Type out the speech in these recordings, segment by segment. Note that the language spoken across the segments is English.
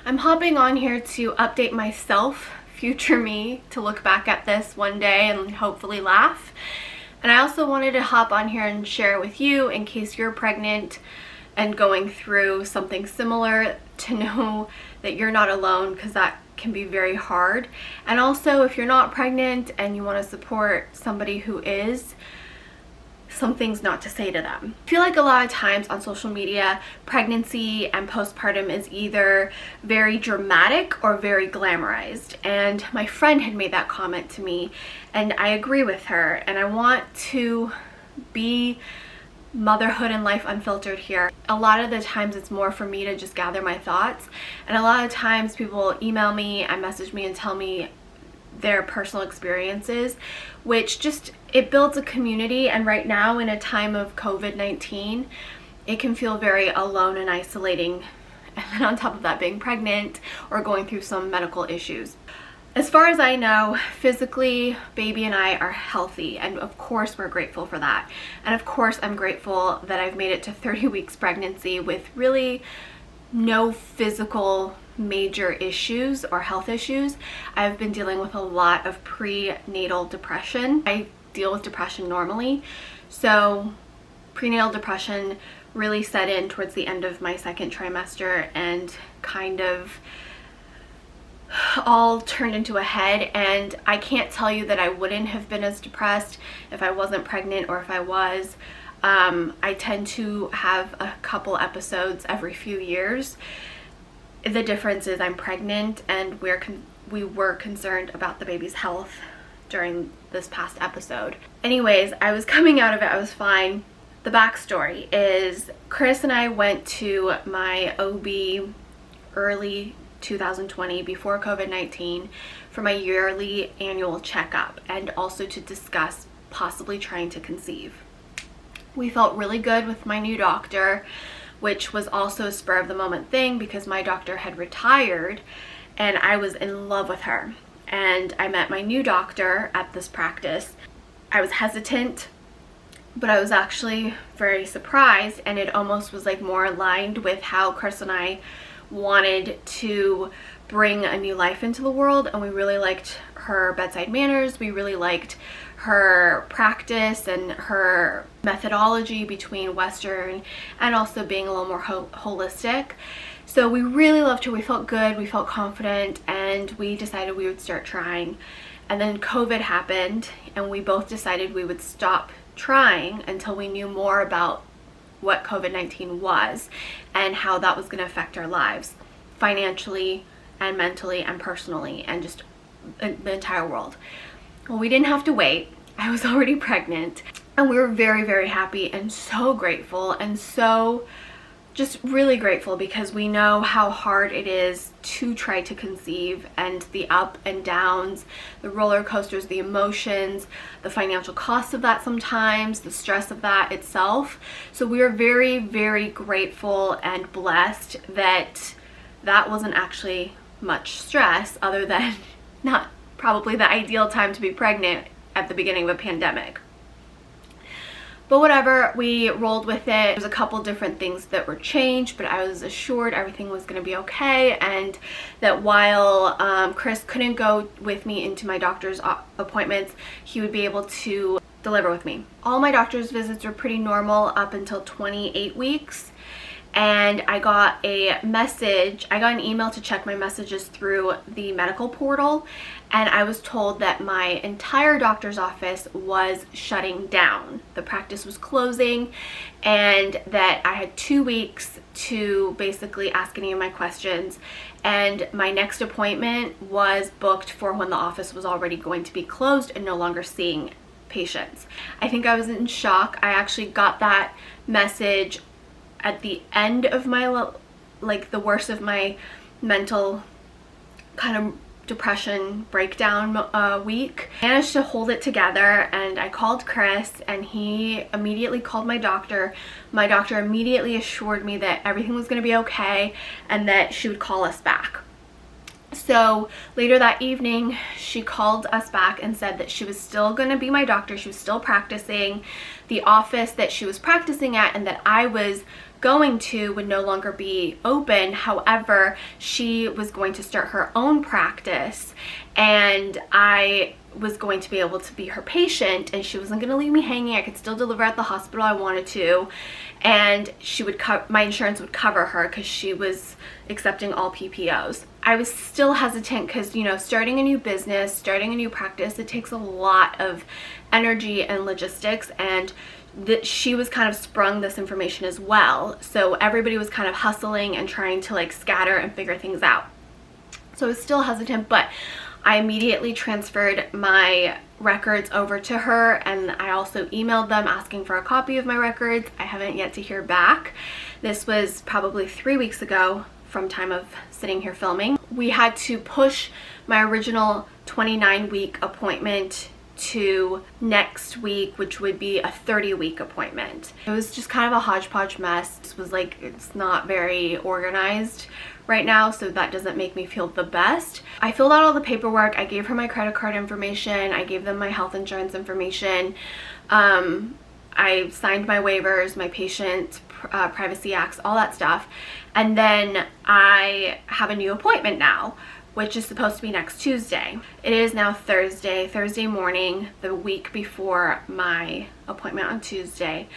I'm hopping on here to update myself, future me, to look back at this one day and hopefully laugh. And I also wanted to hop on here and share with you in case you're pregnant and going through something similar, to know that you're not alone, because that can be very hard. And also, if you're not pregnant and you want to support somebody who is, some things not to say to them. I feel like a lot of times on social media, pregnancy and postpartum is either very dramatic or very glamorized. And my friend had made that comment to me, and I agree with her. And I want to be motherhood and life unfiltered here. A lot of the times it's more for me to just gather my thoughts. And a lot of times people email me and message me and tell me their personal experiences, which just, it builds a community. And right now, in a time of COVID-19, it can feel very alone and isolating, and then on top of that, being pregnant or going through some medical issues. As far as I know, physically, baby and I are healthy, and of course we're grateful for that. And of course I'm grateful that I've made it to 30 weeks pregnancy with really no physical major issues or health issues. I've been dealing with a lot of prenatal depression. I deal with depression normally, so prenatal depression really set in towards the end of my second trimester and kind of all turned into a head. And I can't tell you that I wouldn't have been as depressed if I wasn't pregnant, or if I was. I tend to have a couple episodes every few years. The difference is I'm pregnant, and we were concerned about the baby's health during this past episode. Anyways, I was coming out of it, I was fine. The backstory is Chris and I went to my OB early 2020, before COVID-19, for my yearly annual checkup, and also to discuss possibly trying to conceive. We felt really good with my new doctor, which was also a spur of the moment thing because my doctor had retired and I was in love with her. And I met my new doctor at this practice. I was hesitant, but I was actually very surprised, and it almost was like more aligned with how Chris and I wanted to bring a new life into the world. And we really liked her bedside manners. We really liked her practice and her methodology between Western and also being a little more holistic. So we really loved her. We felt good, we felt confident, and we decided we would start trying. And then COVID happened, and we both decided we would stop trying until we knew more about what COVID-19 was and how that was going to affect our lives financially and mentally and personally, and just the entire world. Well, we didn't have to wait. I was already pregnant, and we were very, very happy and so grateful, and so just really grateful, because we know how hard it is to try to conceive, and the up and downs, the roller coasters, the emotions, the financial cost of that sometimes, the stress of that itself. So we are very, very grateful and blessed that that wasn't actually much stress, other than not probably the ideal time to be pregnant at the beginning of a pandemic. But whatever, we rolled with it. There's a couple different things that were changed, but I was assured everything was going to be okay, and that while Chris couldn't go with me into my doctor's appointments, he would be able to deliver with me. All my doctor's visits were pretty normal up until 28 weeks. And I got an email to check my messages through the medical portal, and I was told that my entire doctor's office was shutting down. The practice was closing, and that I had 2 weeks to basically ask any of my questions, and my next appointment was booked for when the office was already going to be closed and no longer seeing patients. I think I was in shock. I actually got that message at the end of my, like, the worst of my mental kind of depression breakdown week. I managed to hold it together, and I called Chris, and he immediately called my doctor. My doctor immediately assured me that everything was going to be okay and that she would call us back. So later that evening, she called us back and said that she was still going to be my doctor. She was still practicing the office that she was practicing at, and that I was going to would no longer be open. However, she was going to start her own practice, and I was going to be able to be her patient, and she wasn't going to leave me hanging. I could still deliver at the hospital I wanted to, and she would my insurance would cover her because she was accepting all PPOs. I was still hesitant because, you know, starting a new business, starting a new practice, it takes a lot of energy and logistics, and that she was kind of sprung this information as well. So everybody was kind of hustling and trying to like scatter and figure things out. So I was still hesitant, but I immediately transferred my records over to her, and I also emailed them asking for a copy of my records. I haven't yet to hear back. This was probably 3 weeks ago from time of sitting here filming. We had to push my original 29-week appointment to next week, which would be a 30-week appointment. It was just kind of a hodgepodge mess. It was like, it's not very organized right now, so that doesn't make me feel the best. I filled out all the paperwork. I gave her my credit card information. I gave them my health insurance information. I signed my waivers, my patient privacy acts, all that stuff. And then I have a new appointment now, which is supposed to be next Tuesday. It is now Thursday morning, the week before my appointment on Tuesday.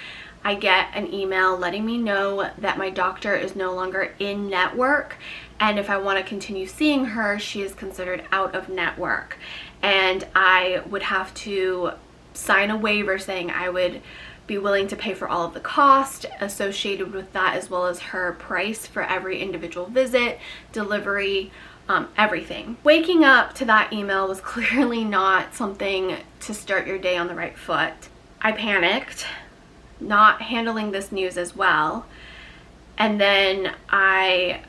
I get an email letting me know that my doctor is no longer in network, and if I want to continue seeing her, she is considered out of network. And I would have to sign a waiver saying I would be willing to pay for all of the cost associated with that, as well as her price for every individual visit, delivery, everything. Waking up to that email was clearly not something to start your day on the right foot. I panicked, not handling this news as well, and then I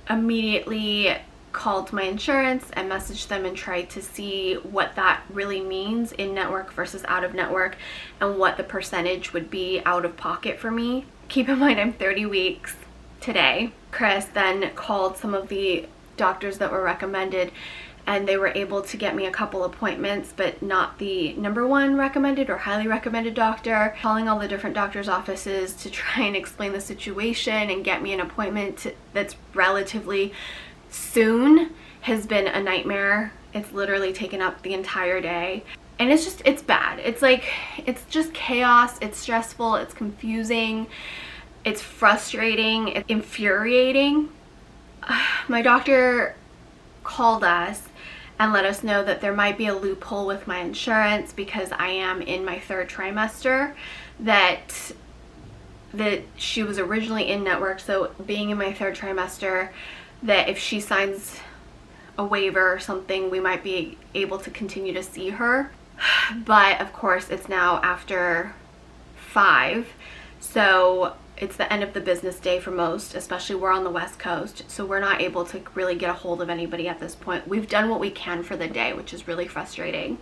immediately called my insurance and messaged them and tried to see what that really means in network versus out of network, and what the percentage would be out of pocket for me. Keep in mind, I'm 30 weeks today. Chris then called some of the doctors that were recommended, and they were able to get me a couple appointments, but not the #1 recommended or highly recommended doctor. Calling all the different doctors' offices to try and explain the situation and get me an appointment that's relatively soon has been a nightmare. It's literally taken up the entire day. And it's bad. It's like, it's just chaos. It's stressful. It's confusing. It's frustrating. It's infuriating. My doctor called us and let us know that there might be a loophole with my insurance because I am in my 3rd trimester, that she was originally in network, so being in my 3rd trimester, that if she signs a waiver or something, we might be able to continue to see her. But of course, it's now after 5, so it's the end of the business day for most, especially we're on the West Coast, so we're not able to really get a hold of anybody at this point. We've done what we can for the day, which is really frustrating,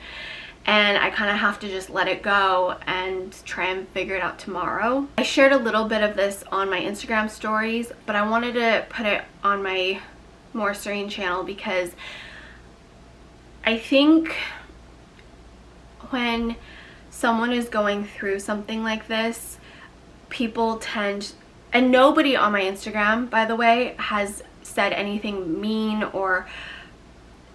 and I kind of have to just let it go and try and figure it out tomorrow. I shared a little bit of this on my Instagram stories, but I wanted to put it on my more Serein channel because I think when someone is going through something like this, people tend, and nobody on my Instagram, by the way, has said anything mean or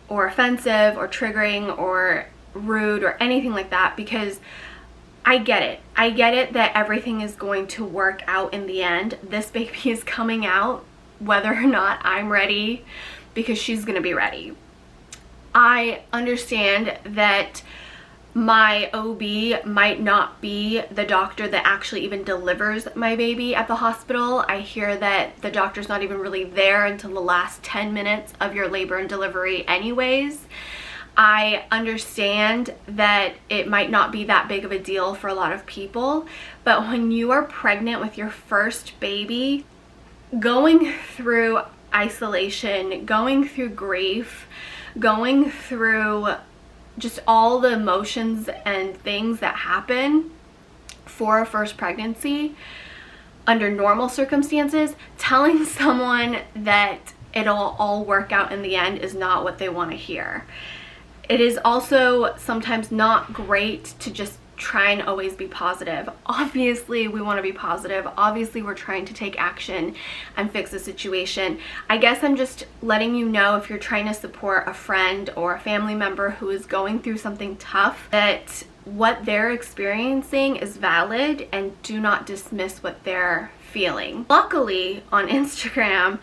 offensive or triggering or rude or anything like that, because I get it. I get it that everything is going to work out in the end. This baby is coming out whether or not I'm ready, because she's gonna be ready. I understand that my OB might not be the doctor that actually even delivers my baby at the hospital. I hear that the doctor's not even really there until the last 10 minutes of your labor and delivery anyways. I understand that it might not be that big of a deal for a lot of people, but when you are pregnant with your first baby, going through isolation, going through grief, going through just all the emotions and things that happen for a first pregnancy under normal circumstances, telling someone that it'll all work out in the end is not what they want to hear. It is also sometimes not great to just try and always be positive. Obviously, we want to be positive. Obviously, we're trying to take action and fix the situation. I guess I'm just letting you know, if you're trying to support a friend or a family member who is going through something tough, that what they're experiencing is valid, and do not dismiss what they're feeling. Luckily, on Instagram,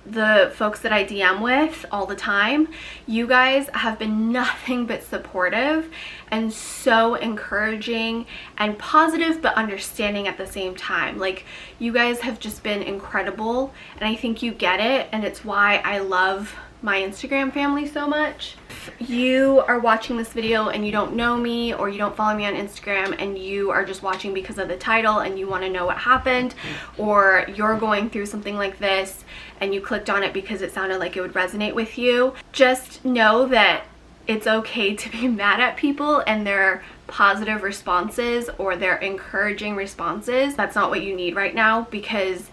the folks that I DM with all the time, you guys have been nothing but supportive and so encouraging and positive, but understanding at the same time. Like, you guys have just been incredible, and I think you get it, and it's why I love my Instagram family so much. If you are watching this video and you don't know me, or you don't follow me on Instagram, and you are just watching because of the title and you want to know what happened, or you're going through something like this and you clicked on it because it sounded like it would resonate with you, just know that it's okay to be mad at people and their positive responses or their encouraging responses. That's not what you need right now, because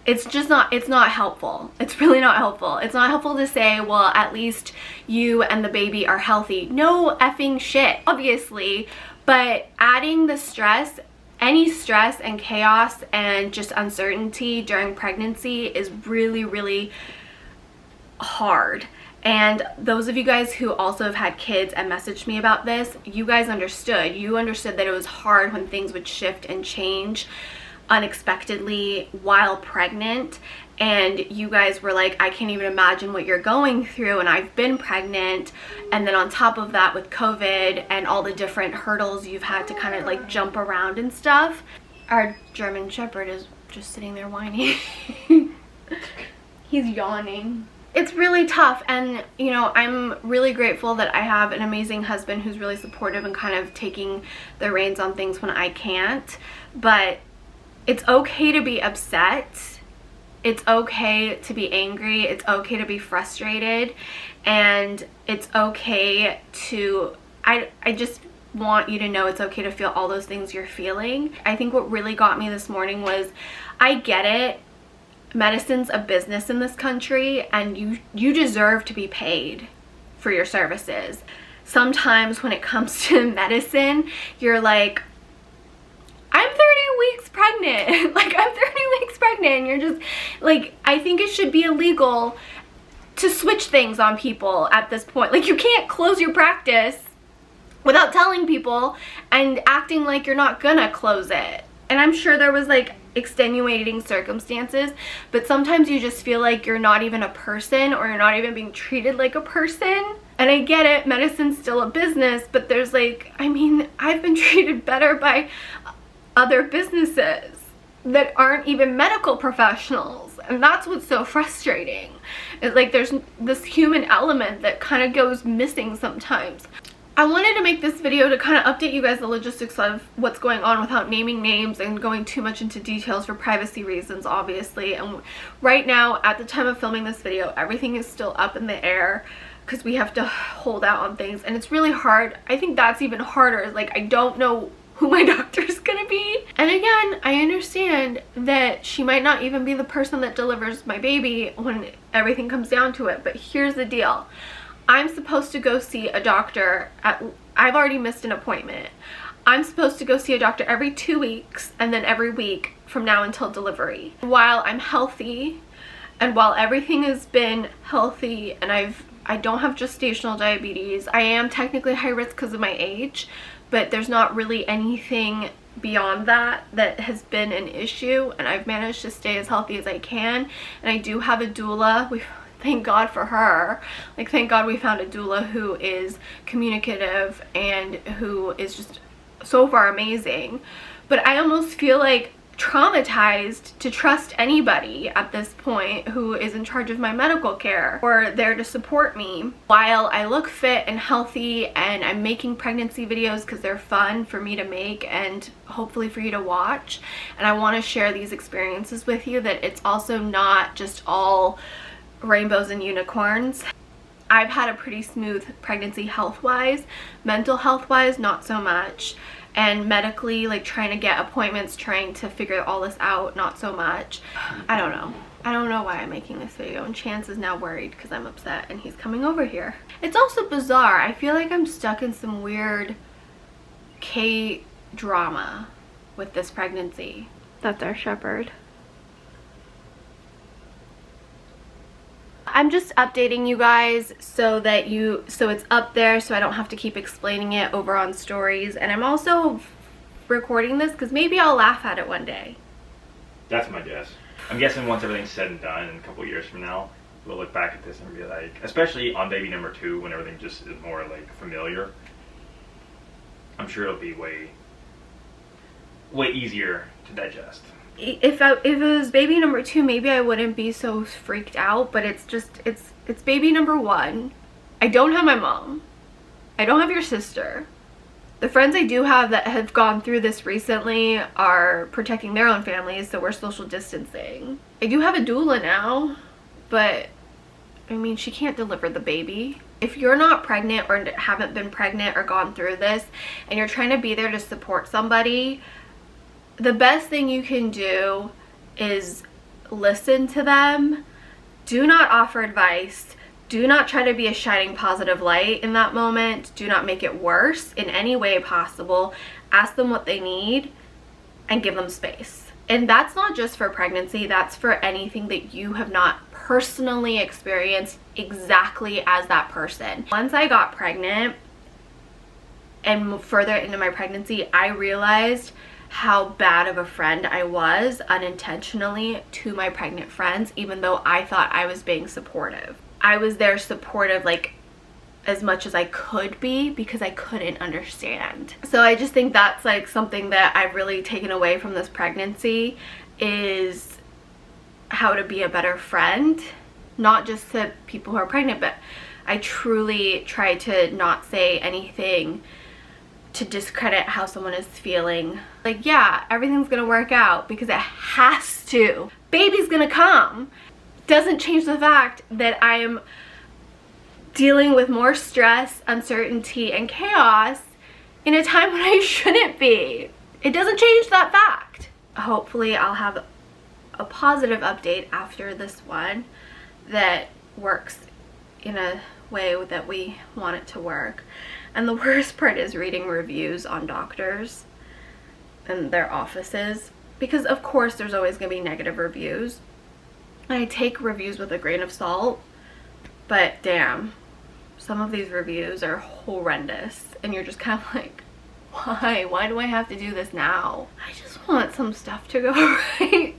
it's not helpful. It's really not helpful. It's not helpful to say, well, at least you and the baby are healthy. No effing shit, obviously, but adding the stress, any stress and chaos and just uncertainty during pregnancy is really, really hard. And those of you guys who also have had kids and messaged me about this, you guys understood. You understood that it was hard when things would shift and change unexpectedly while pregnant, and you guys were like, I can't even imagine what you're going through, and I've been pregnant, and then on top of that with COVID and all the different hurdles you've had to kind of like jump around and stuff. Our German Shepherd is just sitting there whining. He's yawning. It's really tough, and you know, I'm really grateful that I have an amazing husband who's really supportive and kind of taking the reins on things when I can't. But it's okay to be upset. It's okay to be angry. It's okay to be frustrated. And it's okay to, I just want you to know it's okay to feel all those things you're feeling. I think what really got me this morning was, I get it. Medicine's a business in this country, and you deserve to be paid for your services. Sometimes when it comes to medicine, you're like, I'm 30 weeks pregnant. Like, I'm 30 weeks pregnant. And you're just like, I think it should be illegal to switch things on people at this point. Like, you can't close your practice without telling people and acting like you're not gonna close it. And I'm sure there was like extenuating circumstances, but sometimes you just feel like you're not even a person, or you're not even being treated like a person. And I get it, medicine's still a business, but there's like, I mean, I've been treated better by other businesses that aren't even medical professionals, and that's what's so frustrating. It's like there's this human element that kind of goes missing sometimes. I wanted to make this video to kind of update you guys the logistics of what's going on without naming names and going too much into details for privacy reasons, obviously. And right now, at the time of filming this video, everything is still up in the air because we have to hold out on things, and it's really hard. I think that's even harder. Like, I don't know who my doctor's gonna be. And again, I understand that she might not even be the person that delivers my baby when everything comes down to it, but here's the deal. I'm supposed to go see a doctor I've already missed an appointment. I'm supposed to go see a doctor every 2 weeks, and then every week from now until delivery. While I'm healthy, and while everything has been healthy, and I don't have gestational diabetes, I am technically high risk because of my age, but there's not really anything beyond that has been an issue, and I've managed to stay as healthy as I can. And I do have a doula. Thank God for her. Like, thank God we found a doula who is communicative and who is just so far amazing. But I almost feel like traumatized to trust anybody at this point who is in charge of my medical care or there to support me. While I look fit and healthy, and I'm making pregnancy videos because they're fun for me to make and hopefully for you to watch, and I want to share these experiences with you, that it's also not just all rainbows and unicorns. I've had a pretty smooth pregnancy health-wise. Mental health-wise, not so much. And medically, like trying to get appointments, trying to figure all this out, not so much. I don't know. I don't know why I'm making this video, and Chance is now worried because I'm upset and he's coming over here. It's also bizarre. I feel like I'm stuck in some weird K-drama with this pregnancy. That's our shepherd. I'm just updating you guys so it's up there, so I don't have to keep explaining it over on stories. And I'm also recording this because maybe I'll laugh at it one day. That's my guess. I'm guessing once everything's said and done, in a couple of years from now, we'll look back at this and be like, especially on baby number 2, when everything just is more like familiar, I'm sure it'll be way easier to digest. If it was baby number 2, maybe I wouldn't be so freaked out, but it's baby number 1. I don't have my mom. I don't have your sister. The friends I do have that have gone through this recently are protecting their own families, so we're social distancing. I do have a doula now, but I mean, she can't deliver the baby. If you're not pregnant or haven't been pregnant or gone through this and you're trying to be there to support somebody, the best thing you can do is listen to them. Do not offer advice. Do not try to be a shining positive light in that moment. Do not make it worse in any way possible. Ask them what they need and give them space. And that's not just for pregnancy, that's for anything that you have not personally experienced exactly as that person. Once I got pregnant and further into my pregnancy, I realized how bad of a friend I was unintentionally to my pregnant friends, even though I thought I was being supportive. I was there supportive like as much as I could be because I couldn't understand. So I just think that's like something that I've really taken away from this pregnancy, is how to be a better friend, not just to people who are pregnant, but I truly try to not say anything to discredit how someone is feeling. Like, yeah, everything's gonna work out because it has to. Baby's gonna come. Doesn't change the fact that I am dealing with more stress, uncertainty, and chaos in a time when I shouldn't be. It doesn't change that fact. Hopefully I'll have a positive update after this one that works in a way that we want it to work. And the worst part is reading reviews on doctors and their offices, because of course there's always going to be negative reviews. And I take reviews with a grain of salt, but damn, some of these reviews are horrendous and you're just kind of like, why do I have to do this now? I just want some stuff to go right.